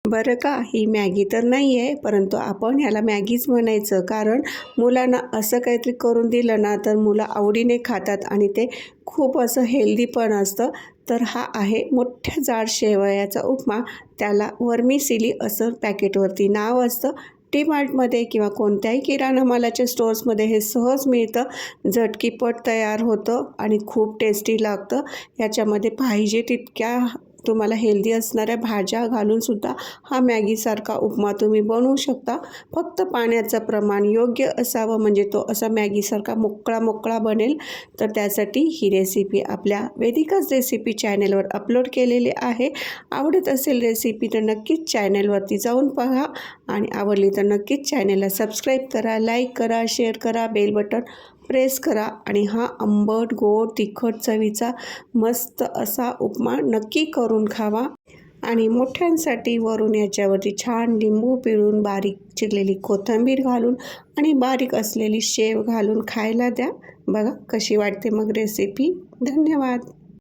बरं का, ही मॅगी तर नाही आहे, परंतु आपण ह्याला मॅगीच म्हणायचं. कारण मुलांना असं काहीतरी करून दिलं ना तर मुलं आवडीने खातात आणि ते खूप असं हेल्दी पण असतं. तर हा आहे मोठ्या जाड शेवयाचा उपमा. त्याला वर्मिसेली असं पॅकेटवरती नाव असतं. डीमार्टमध्ये किंवा कोणत्याही किराणा मालाच्या स्टोर्समध्ये हे सहज मिळतं. झटकीपट तयार होतं आणि खूप टेस्टी लागतं. याच्यामध्ये पाहिजे तितक्या तुम्हाला हेल्दी असणाऱ्या भाज्या घालूनसुद्धा हा मॅगीसारखा उपमा तुम्ही बनवू शकता. फक्त पाण्याचं प्रमाण योग्य असावं, म्हणजे तो असा मॅगीसारखा मोकळा मोकळा बनेल. तर त्यासाठी ही रेसिपी आपल्या वेदिकाज रेसिपी चॅनलवर अपलोड केलेली आहे. आवडत असेल रेसिपी तर नक्कीच चॅनलवरती जाऊन पहा आणि आवडली तर नक्कीच चॅनलला सबस्क्राईब करा, लाईक करा, शेअर करा, बेल बटन प्रेस करा आणि हा आंबट गोड तिखट चवीचा मस्त असा उपमा नक्की करून खावा. आणि मोठ्यांसाठी वरून याच्यावरती छान लिंबू पिळून, बारीक चिरलेली कोथिंबीर घालून आणि बारीक असलेली शेव घालून खायला द्या. बघा कशी वाटते मग रेसिपी. धन्यवाद.